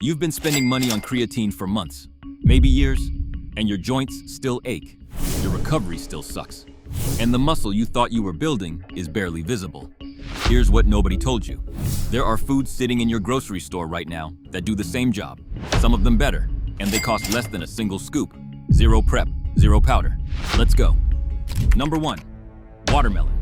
You've been spending money on creatine for months, maybe years, and your joints still ache. Your recovery still sucks. And the muscle you thought you were building is barely visible. Here's what nobody told you. There are foods sitting in your grocery store right now that do the same job, some of them better, and they cost less than a single scoop. Zero prep, zero powder. Let's go. Number 1, watermelon.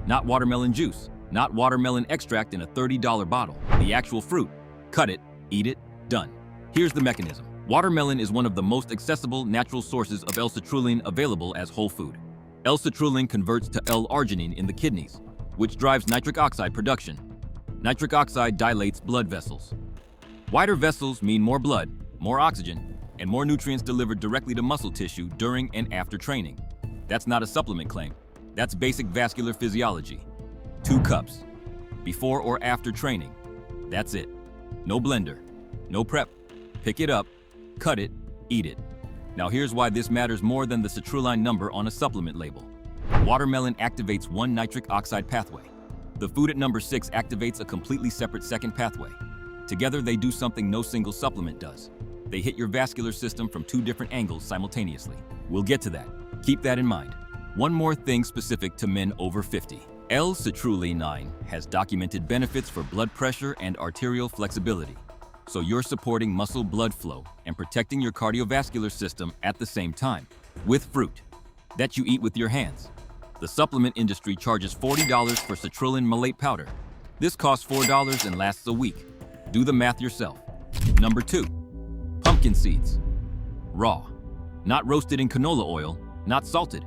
Not watermelon juice, not watermelon extract in a $30 bottle. The actual fruit. Cut it, eat it, done. Here's the mechanism. Watermelon is one of the most accessible natural sources of L-citrulline available as whole food. L-citrulline converts to L-arginine in the kidneys, which drives nitric oxide production. Nitric oxide dilates blood vessels. Wider vessels mean more blood, more oxygen, and more nutrients delivered directly to muscle tissue during and after training. That's not a supplement claim. That's basic vascular physiology. 2 cups, before or after training. That's it. No blender, no prep. Pick it up, cut it, eat it. Now here's why this matters more than the citrulline number on a supplement label. Watermelon activates one nitric oxide pathway. The food at number 6 activates a completely separate second pathway. Together they do something no single supplement does. They hit your vascular system from 2 different angles simultaneously. We'll get to that. Keep that in mind. One more thing specific to men over 50. L-citrulline has documented benefits for blood pressure and arterial flexibility. So you're supporting muscle blood flow and protecting your cardiovascular system at the same time. With fruit that you eat with your hands. The supplement industry charges $40 for citrulline malate powder. This costs $4 and lasts a week. Do the math yourself. Number 2, pumpkin seeds. Raw. Not roasted in canola oil, not salted.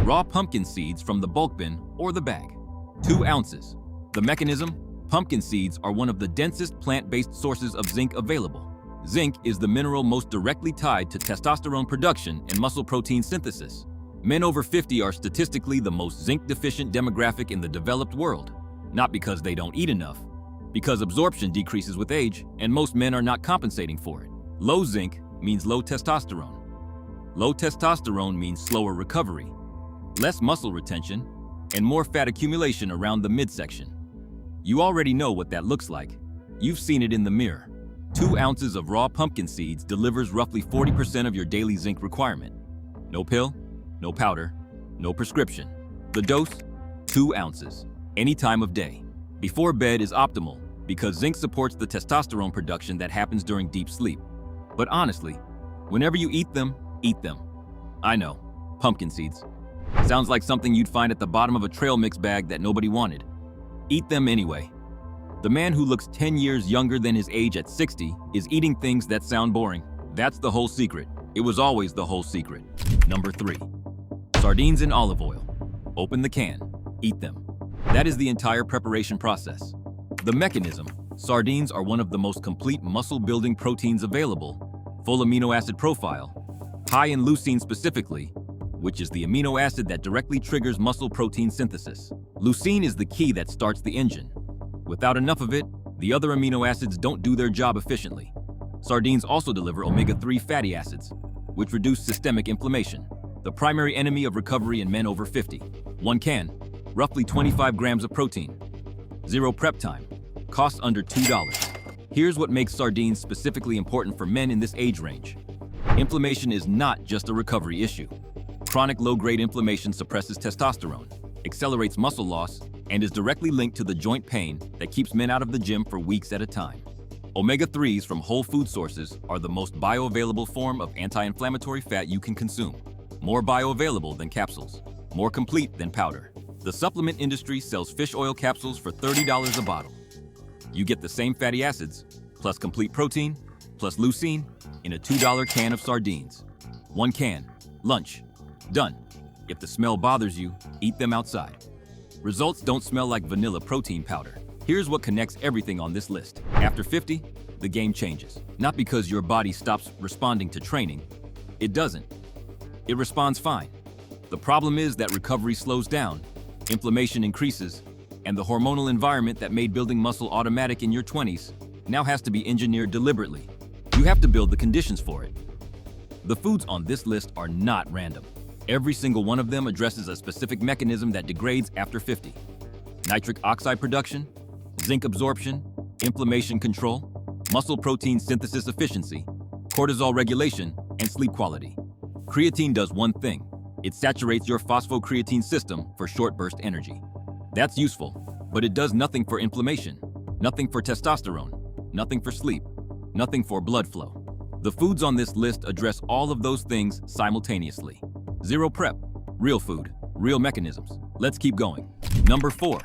Raw pumpkin seeds from the bulk bin or the bag. 2 ounces. The mechanism? Pumpkin seeds are one of the densest plant-based sources of zinc available. Zinc is the mineral most directly tied to testosterone production and muscle protein synthesis. Men over 50 are statistically the most zinc-deficient demographic in the developed world. Not because they don't eat enough, because absorption decreases with age and most men are not compensating for it. Low zinc means low testosterone. Low testosterone means slower recovery, less muscle retention, and more fat accumulation around the midsection. You already know what that looks like. You've seen it in the mirror. 2 ounces of raw pumpkin seeds delivers roughly 40% of your daily zinc requirement. No pill, no powder, no prescription. The dose? 2 ounces, any time of day. Before bed is optimal because zinc supports the testosterone production that happens during deep sleep. But honestly, whenever you eat them, eat them. I know, pumpkin seeds. Sounds like something you'd find at the bottom of a trail mix bag that nobody wanted. Eat them anyway. The man who looks 10 years younger than his age at 60 is eating things that sound boring. That's the whole secret. It was always the whole secret. Number 3, sardines in olive oil. Open the can, eat them. That is the entire preparation process. The mechanism: sardines are one of the most complete muscle-building proteins available, full amino acid profile, high in leucine specifically, which is the amino acid that directly triggers muscle protein synthesis. Leucine is the key that starts the engine. Without enough of it, the other amino acids don't do their job efficiently. Sardines also deliver omega-3 fatty acids, which reduce systemic inflammation, the primary enemy of recovery in men over 50. 1 can, roughly 25 grams of protein. Zero prep time, costs under $2. Here's what makes sardines specifically important for men in this age range. Inflammation is not just a recovery issue. Chronic low-grade inflammation suppresses testosterone, accelerates muscle loss, and is directly linked to the joint pain that keeps men out of the gym for weeks at a time. Omega-3s from whole food sources are the most bioavailable form of anti-inflammatory fat you can consume. More bioavailable than capsules, more complete than powder. The supplement industry sells fish oil capsules for $30 a bottle. You get the same fatty acids, plus complete protein, plus leucine, in a $2 can of sardines. 1 can, lunch, done. If the smell bothers you, eat them outside. Results don't smell like vanilla protein powder. Here's what connects everything on this list. After 50, the game changes. Not because your body stops responding to training. It doesn't. It responds fine. The problem is that recovery slows down, inflammation increases, and the hormonal environment that made building muscle automatic in your 20s now has to be engineered deliberately. You have to build the conditions for it. The foods on this list are not random. Every single one of them addresses a specific mechanism that degrades after 50. Nitric oxide production, zinc absorption, inflammation control, muscle protein synthesis efficiency, cortisol regulation, and sleep quality. Creatine does one thing. It saturates your phosphocreatine system for short burst energy. That's useful, but it does nothing for inflammation, nothing for testosterone, nothing for sleep, nothing for blood flow. The foods on this list address all of those things simultaneously. Zero prep, real food, real mechanisms. Let's keep going. Number 4,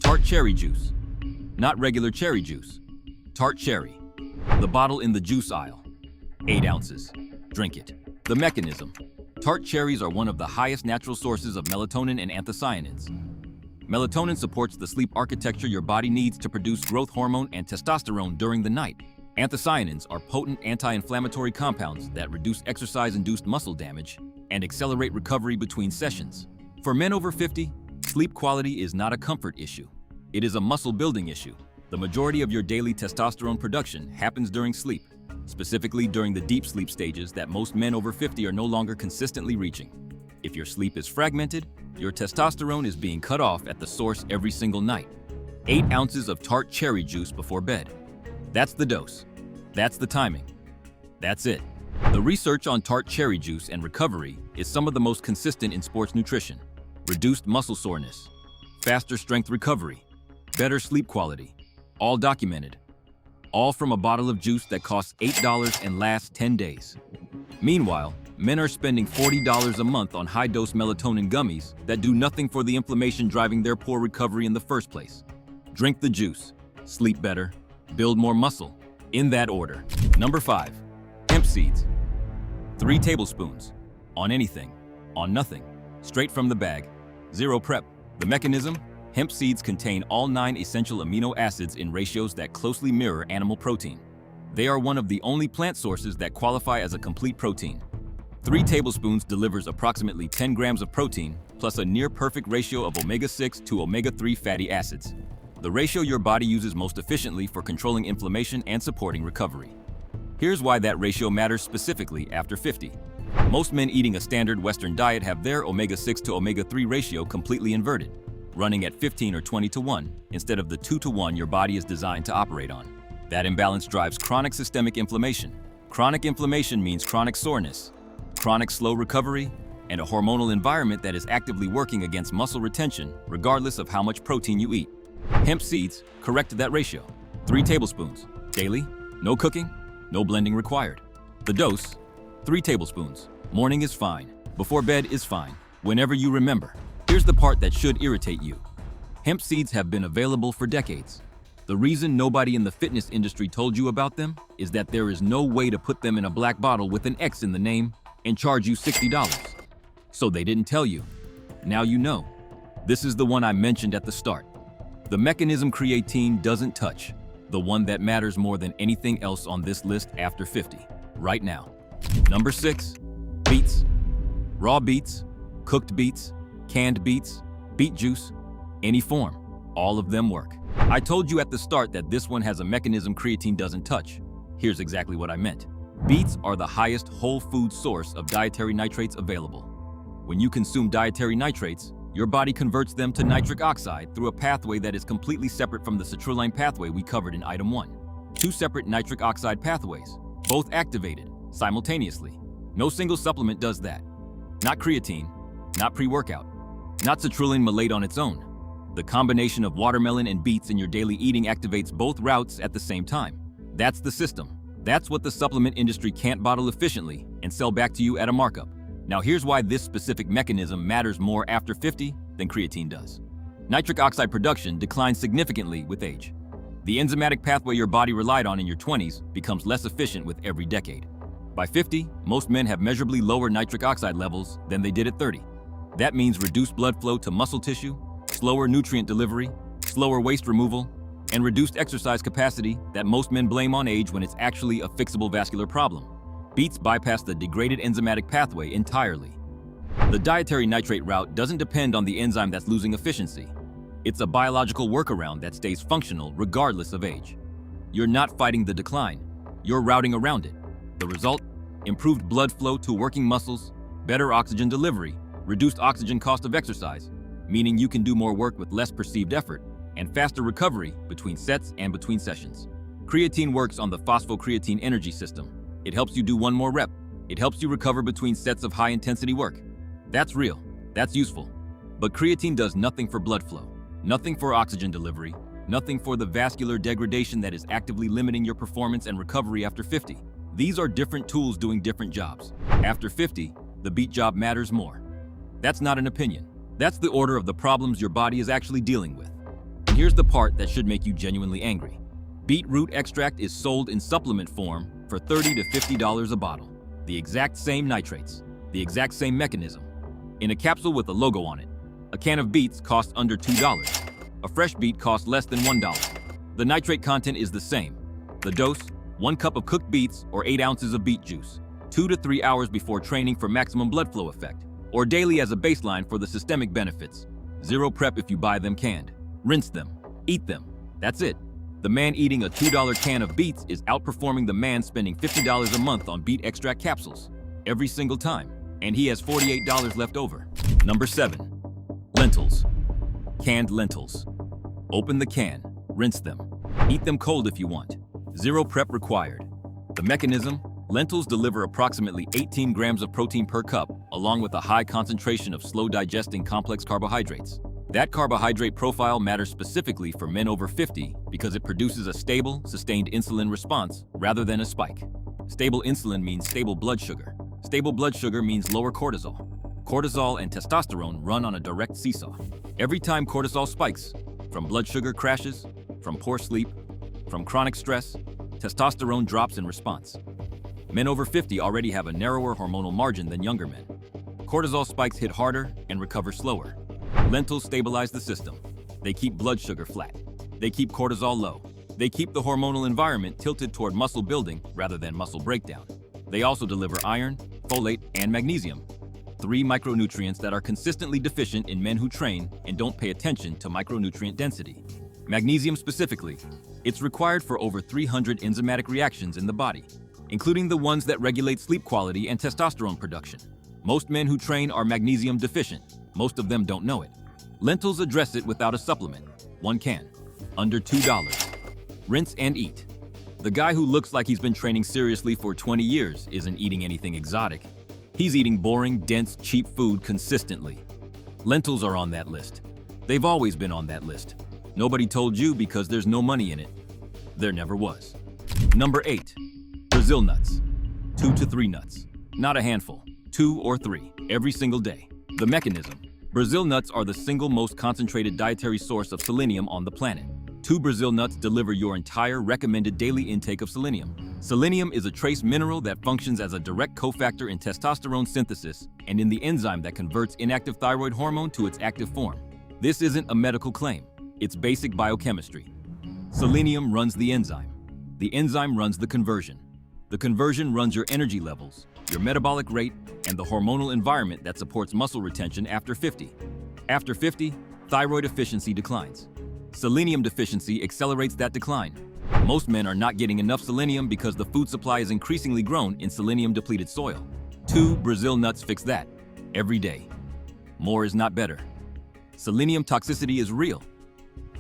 Tart cherry juice. Not regular cherry juice. Tart cherry. The bottle in the juice aisle. 8 ounces. Drink it. The mechanism. Tart cherries are one of the highest natural sources of melatonin and anthocyanins. Melatonin supports the sleep architecture your body needs to produce growth hormone and testosterone during the night. Anthocyanins are potent anti-inflammatory compounds that reduce exercise-induced muscle damage and accelerate recovery between sessions. For men over 50, sleep quality is not a comfort issue. It is a muscle-building issue. The majority of your daily testosterone production happens during sleep, specifically during the deep sleep stages that most men over 50 are no longer consistently reaching. If your sleep is fragmented, your testosterone is being cut off at the source every single night. 8 ounces of Tart cherry juice before bed. That's the dose. That's the timing. That's it. The research on Tart cherry juice and recovery is some of the most consistent in sports nutrition. Reduced muscle soreness, faster strength recovery, better sleep quality, all documented. All from a bottle of juice that costs $8 and lasts 10 days. Meanwhile, men are spending $40 a month on high-dose melatonin gummies that do nothing for the inflammation driving their poor recovery in the first place. Drink the juice, sleep better, build more muscle. In that order. Number 5, hemp seeds. 3 tablespoons. On anything, on nothing, straight from the bag, zero prep. The mechanism? Hemp seeds contain all 9 essential amino acids in ratios that closely mirror animal protein. They are one of the only plant sources that qualify as a complete protein. 3 tablespoons delivers approximately 10 grams of protein, plus a near-perfect ratio of omega-6 to omega-3 fatty acids. The ratio your body uses most efficiently for controlling inflammation and supporting recovery. Here's why that ratio matters specifically after 50. Most men eating a standard Western diet have their omega-6 to omega-3 ratio completely inverted, running at 15 or 20 to 1 instead of the 2 to 1 your body is designed to operate on. That imbalance drives chronic systemic inflammation. Chronic inflammation means chronic soreness, chronic slow recovery, and a hormonal environment that is actively working against muscle retention regardless of how much protein you eat. Hemp seeds correct that ratio. 3 tablespoons daily, no cooking, no blending required. The dose, 3 tablespoons. Morning is fine, before bed is fine, whenever you remember. Here's the part that should irritate you. Hemp seeds have been available for decades. The reason nobody in the fitness industry told you about them is that there is no way to put them in a black bottle with an X in the name and charge you $60. So they didn't tell you. Now you know. This is the one I mentioned at the start. The mechanism creatine doesn't touch, the one that matters more than anything else on this list after 50, right now. Number 6, beets. Raw beets, cooked beets, canned beets, beet juice, any form, all of them work. I told you at the start that this one has a mechanism creatine doesn't touch. Here's exactly what I meant. Beets are the highest whole food source of dietary nitrates available. When you consume dietary nitrates, your body converts them to nitric oxide through a pathway that is completely separate from the citrulline pathway we covered in item 1. 2 separate nitric oxide pathways, both activated simultaneously. No single supplement does that. Not creatine, not pre-workout, not citrulline malate on its own. The combination of watermelon and beets in your daily eating activates both routes at the same time. That's the system. That's what the supplement industry can't bottle efficiently and sell back to you at a markup. Now here's why this specific mechanism matters more after 50 than creatine does. Nitric oxide production declines significantly with age. The enzymatic pathway your body relied on in your 20s becomes less efficient with every decade. By 50, most men have measurably lower nitric oxide levels than they did at 30. That means reduced blood flow to muscle tissue, slower nutrient delivery, slower waste removal, and reduced exercise capacity that most men blame on age when it's actually a fixable vascular problem. Beets bypass the degraded enzymatic pathway entirely. The dietary nitrate route doesn't depend on the enzyme that's losing efficiency. It's a biological workaround that stays functional regardless of age. You're not fighting the decline, you're routing around it. The result? Improved blood flow to working muscles, better oxygen delivery, reduced oxygen cost of exercise, meaning you can do more work with less perceived effort, and faster recovery between sets and between sessions. Creatine works on the phosphocreatine energy system. It helps you do one more rep. It helps you recover between sets of high-intensity work. That's real. That's useful. But creatine does nothing for blood flow, nothing for oxygen delivery, nothing for the vascular degradation that is actively limiting your performance and recovery after 50. These are different tools doing different jobs. After 50, the beet job matters more. That's not an opinion. That's the order of the problems your body is actually dealing with. And here's the part that should make you genuinely angry. Beetroot extract is sold in supplement form for $30 to $50 a bottle. The exact same nitrates, the exact same mechanism. In a capsule with a logo on it. A can of beets costs under $2. A fresh beet costs less than $1. The nitrate content is the same. The dose, 1 cup of cooked beets or 8 ounces of beet juice, 2 to 3 hours before training for maximum blood flow effect, or daily as a baseline for the systemic benefits. Zero prep if you buy them canned. Rinse them. Eat them. That's it. The man eating a $2 can of beets is outperforming the man spending $50 a month on beet extract capsules. Every single time. And he has $48 left over. Number 7. Lentils. Canned lentils. Open the can, rinse them. Eat them cold if you want. Zero prep required. The mechanism: lentils deliver approximately 18 grams of protein per cup, along with a high concentration of slow-digesting complex carbohydrates. That carbohydrate profile matters specifically for men over 50 because it produces a stable, sustained insulin response rather than a spike. Stable insulin means stable blood sugar. Stable blood sugar means lower cortisol. Cortisol and testosterone run on a direct seesaw. Every time cortisol spikes, from blood sugar crashes, from poor sleep, from chronic stress, testosterone drops in response. Men over 50 already have a narrower hormonal margin than younger men. Cortisol spikes hit harder and recover slower. Lentils stabilize the system. They keep blood sugar flat. They keep cortisol low. They keep the hormonal environment tilted toward muscle building rather than muscle breakdown. They also deliver iron, folate, and magnesium, 3 micronutrients that are consistently deficient in men who train and don't pay attention to micronutrient density. Magnesium specifically, it's required for over 300 enzymatic reactions in the body, including the ones that regulate sleep quality and testosterone production. Most men who train are magnesium deficient. Most of them don't know it. Lentils address it without a supplement. 1 can. Under $2. Rinse and eat. The guy who looks like he's been training seriously for 20 years isn't eating anything exotic. He's eating boring, dense, cheap food consistently. Lentils are on that list. They've always been on that list. Nobody told you because there's no money in it. There never was. Number 8. Brazil nuts. 2 to 3 nuts. Not a handful. 2 or 3. Every single day. The mechanism. Brazil nuts are the single most concentrated dietary source of selenium on the planet. 2 Brazil nuts deliver your entire recommended daily intake of selenium. Selenium is a trace mineral that functions as a direct cofactor in testosterone synthesis and in the enzyme that converts inactive thyroid hormone to its active form. This isn't a medical claim. It's basic biochemistry. Selenium runs the enzyme. The enzyme runs the conversion. The conversion runs your energy levels, your metabolic rate, and the hormonal environment that supports muscle retention after 50. After 50, thyroid efficiency declines. Selenium deficiency accelerates that decline. Most men are not getting enough selenium because the food supply is increasingly grown in selenium-depleted soil. 2 Brazil nuts fix that. Every day. More is not better. Selenium toxicity is real.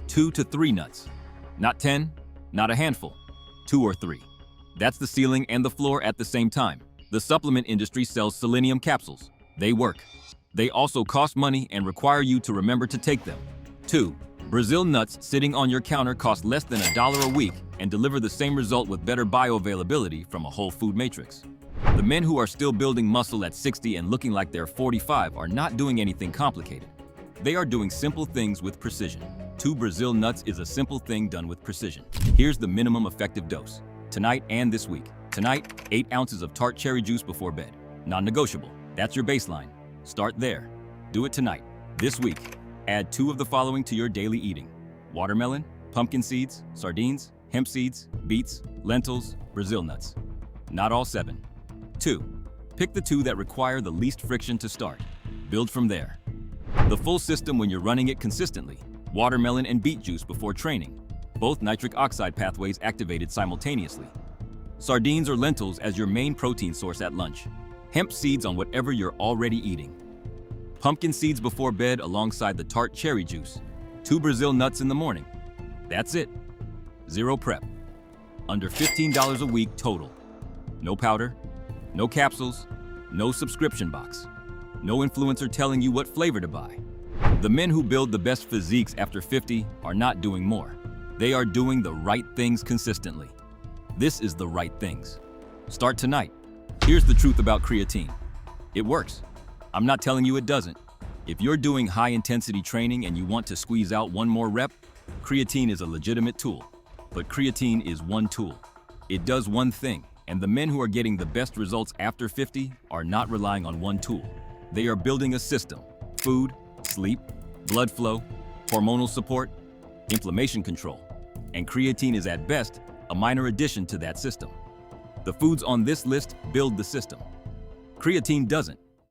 2 to 3 nuts. Not 10, not a handful. 2 or 3. That's the ceiling and the floor at the same time. The supplement industry sells selenium capsules. They work. They also cost money and require you to remember to take them. 2 Brazil nuts sitting on your counter cost less than $1 a week and deliver the same result with better bioavailability from a whole food matrix. The men who are still building muscle at 60 and looking like they're 45 are not doing anything complicated. They are doing simple things with precision. 2 Brazil nuts is a simple thing done with precision. Here's the minimum effective dose. Tonight and this week. Tonight, 8 ounces of Tart cherry juice before bed. Non-negotiable. That's your baseline. Start there. Do it tonight. This week, add 2 of the following to your daily eating: watermelon, pumpkin seeds, sardines, hemp seeds, beets, lentils, Brazil nuts. Not all 7. 2. Pick the 2 that require the least friction to start. Build from there. The full system when you're running it consistently. Watermelon and beet juice before training. Both nitric oxide pathways activated simultaneously. Sardines or lentils as your main protein source at lunch. Hemp seeds on whatever you're already eating. Pumpkin seeds before bed alongside the Tart cherry juice. 2 Brazil nuts in the morning. That's it. Zero prep. under $15 a week total. No powder, no capsules, no subscription box, no influencer telling you what flavor to buy. The men who build the best physiques after 50 are not doing more. They are doing the right things consistently. This is the right things. Start tonight. Here's the truth about creatine. It works. I'm not telling you it doesn't. If you're doing high-intensity training and you want to squeeze out one more rep, creatine is a legitimate tool. But creatine is one tool. It does one thing, and the men who are getting the best results after 50 are not relying on one tool. They are building a system: food, sleep, blood flow, hormonal support, inflammation control. And creatine is at best a minor addition to that system. The foods on this list build the system. Creatine doesn't.